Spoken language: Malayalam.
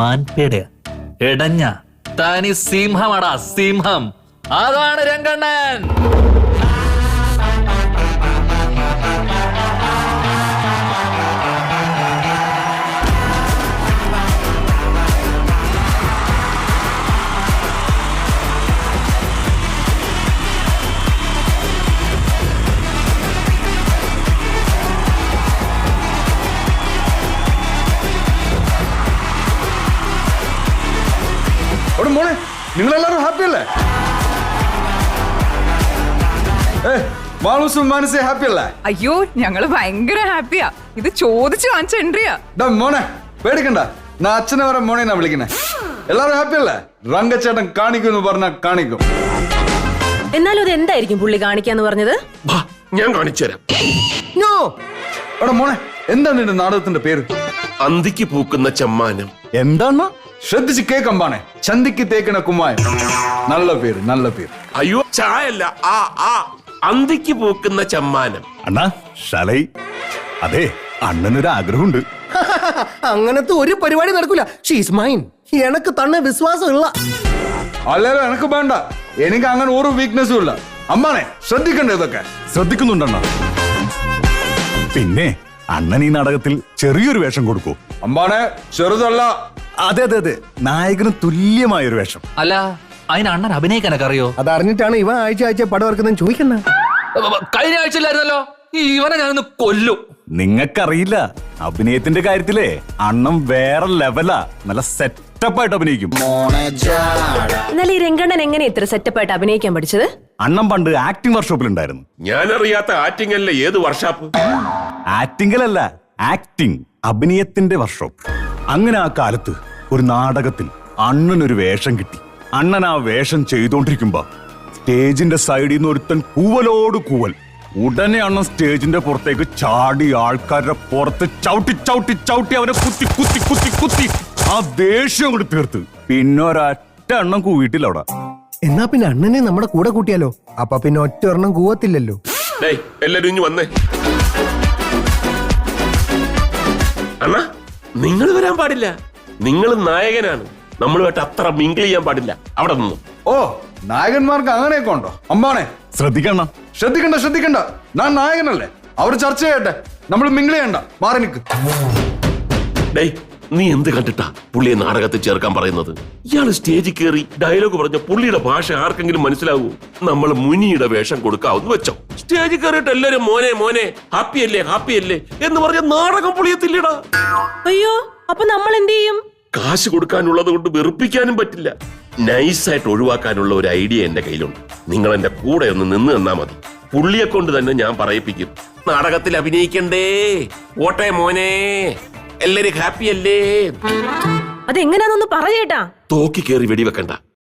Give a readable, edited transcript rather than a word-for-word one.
മാൻപേട എടഞ്ഞ തനി സിംഹമാടാ സിംഹം. അതാണ് രംഗണ്ണൻ. മോനെ, നിങ്ങളെല്ലാരും ഹാപ്പി അല്ലേ? മാനസെ ഹാപ്പി അല്ലേ? അയ്യോ, ഞങ്ങള് ഭയങ്കര ഹാപ്പിയാ. ഇത് ചോദിച്ചു വാങ്ങിച്ച എൻട്രിയാ. മോനെ പേടിക്കണ്ട, ഞാൻ അച്ഛനെ വരെ മോനെ വിളിക്കണേ. എല്ലാരും ഹാപ്പി അല്ലേ? രംഗച്ചേട്ടൻ കാണിക്കും പറഞ്ഞ കാണിക്കും. എന്നാലും അത് എന്തായിരിക്കും പുള്ളി കാണിക്കാന്ന് പറഞ്ഞത്? ഞാൻ കാണിച്ചുതരാം. മോനെ, എന്താ നിന്റെ നാടകത്തിന്റെ പേര്? അന്തിക്ക് പൂക്കുന്ന ചമ്മാനം. എന്താ? ശ്രദ്ധിച്ച് കേക്കമ്പാണെ. ചന്തിക്ക് തേക്കണ കുമ്മായം. നല്ല പേര്, നല്ല പേര്. അയ്യോ, ചായല്ല, അന്തിക്ക് പൂക്കുന്ന ചമ്മാനം. അണ്ണാ ശാലൈ, അതെ അണ്ണനൊരു ആഗ്രഹമുണ്ട്. അങ്ങനത്തെ ഒരു പരിപാടി നടക്കൂല. She's mine. എനക്ക് തന്നെ വിശ്വാസമില്ല. അല്ലല്ലോ, എനക്ക് വേണ്ട. എനിക്ക് അങ്ങനെ ഒരു വീക്ക്നെസ്സും ഇല്ല. അമ്മാനെ ശ്രദ്ധിക്കണ്ടേ ഇതൊക്കെ? ശ്രദ്ധിക്കുന്നുണ്ടണ്ണ. പിന്നെ അണ്ണൻ ഈ നാടകത്തിൽ ചെറിയൊരു വേഷം കൊടുക്കൂ. അമ്പാനെ ചെറുതല്ല. അതെ അതെ അതെ, നായകന് തുല്യമായൊരു വേഷം. അല്ല, അതിന് അണ്ണൻ അഭിനയിക്കാനൊക്കെ അറിയോ? അതറിഞ്ഞിട്ടാണ് ഇവ ആഴ്ച പടം ഇറക്കുന്നത് ചോദിക്കുന്ന. കഴിഞ്ഞ ആഴ്ചയിലായിരുന്നല്ലോ. ഇവനെ ഞാനൊന്ന് കൊല്ലും. നിങ്ങൾക്കറിയില്ല, അഭിനയത്തിന്റെ കാര്യത്തിലേ അണ്ണൻ വേറെ ലെവലാ. നല്ല സെറ്റപ്പായിട്ട് അഭിനയിക്കും. എന്നാൽ ഈ രംഗണ്ണൻ എങ്ങനെ ഇത്ര സെറ്റപ്പായിട്ട് അഭിനയിക്കാൻ പഠിച്ചത്? അണ്ണൻ പണ്ട് ആക്ടിംഗ് വർക്ക്ഷോപ്പിൽ ഉണ്ടായിരുന്നു. ഞാനറിയാത്ത ആക്ടിംഗ് അല്ലേ? ഏത് വർക്ക്ഷോപ്പ്? ആക്ടിംഗിലല്ല, ആക്ടിംഗ്, അഭിനയത്തിന്റെ വർക്ക്ഷോപ്പ്. അങ്ങനെ ആ കാലത്ത് ഒരു നാടകത്തിൽ അണ്ണനൊരു വേഷം കിട്ടി. അണ്ണൻ ആ വേഷം ചെയ്തോണ്ടിരിക്കുമ്പോ സ്റ്റേജിന്റെ സൈഡിൽ നിന്ന് ഒരുത്തൻ കൂവലോട് കൂവൽ. ഉടനെ അണ്ണൻ സ്റ്റേജിന്റെ പുറത്തേക്ക് ചാടി ആൾക്കാരുടെ പുറത്ത് ചവിട്ടി ചവിട്ടി ചവിട്ടി അവരെ കുത്തി കുത്തി കുത്തി കുത്തി ആ ദേഷ്യം കൂടി തീർത്ത്. പിന്നെ ഒരൊറ്റ എണ്ണം കൂവിയിട്ടില്ല അവിടെ. എന്നാ പിന്നെ അണ്ണനെ നമ്മുടെ കൂടെ കൂട്ടിയാലോ? അപ്പൊ പിന്നെ ഒറ്റ ഒരെണ്ണം കൂവത്തില്ലല്ലോ. എല്ലാരും ഇഞ്ഞു വന്നേ. അണ്ണാ, നിങ്ങൾ വരാൻ പാടില്ല. നിങ്ങൾ നായകനാണ്. നമ്മളുമായിട്ട് അത്ര മിങ്കിൾ ചെയ്യാൻ പാടില്ല. അവിടെ നിന്നു. ഓ, നായകന്മാർക്ക് അങ്ങനെയൊക്കെ ഉണ്ടോ? അമ്പാനെ ശ്രദ്ധിക്കണം. ശ്രദ്ധിക്കണ്ട ശ്രദ്ധിക്കണ്ട. ഞാൻ നായകനല്ലേ? അവർ ചർച്ച ചെയ്യട്ടെ. നമ്മൾ മിങ്കിൾ ചെയ്യണ്ട. മാറി നിൽക്ക്. നീ എന്ത് കണ്ടിട്ടാ പുള്ളിയെ നാടകത്തിൽ ചേർക്കാൻ പറയുന്നത്? ഇയാള് സ്റ്റേജിൽ കയറി ഡയലോഗ് പറഞ്ഞ പുള്ളിയുടെ ഭാഷ ആർക്കെങ്കിലും മനസ്സിലാവൂ? നമ്മൾ മുനിയുടെ വേഷം കൊടുക്കാവുന്ന വെച്ചോ. സ്റ്റേജിൽ കയറിയിട്ട് എല്ലാരും മോനെ മോനെ ഹാപ്പി അല്ലേ ഹാപ്പി അല്ലേ എന്ന് പറഞ്ഞ നാടകം പൊളിയത്തില്ലടാ. അയ്യോ, അപ്പൊ നമ്മൾ എന്ത് ചെയ്യും? കാശ് കൊടുക്കാനുള്ളത് കൊണ്ട് വെറുപ്പിക്കാനും പറ്റില്ല. നൈസായിട്ട് ഒഴിവാക്കാനുള്ള ഒരു ഐഡിയ എന്റെ കയ്യിലുണ്ട്. നിങ്ങൾ എന്റെ കൂടെ ഒന്ന് നിന്ന് തന്നാ മതി. പുള്ളിയെ കൊണ്ട് തന്നെ ഞാൻ പറയിപ്പിക്കും. നാടകത്തിൽ അഭിനയിക്കണ്ടേ, ഓട്ടെ മോനെ, എല്ലാരും ഹാപ്പി അല്ലേ? അതെങ്ങനെയാന്നൊന്ന് പറയേട്ടാ. തോക്കി കയറി വെടിവെക്കണ്ട.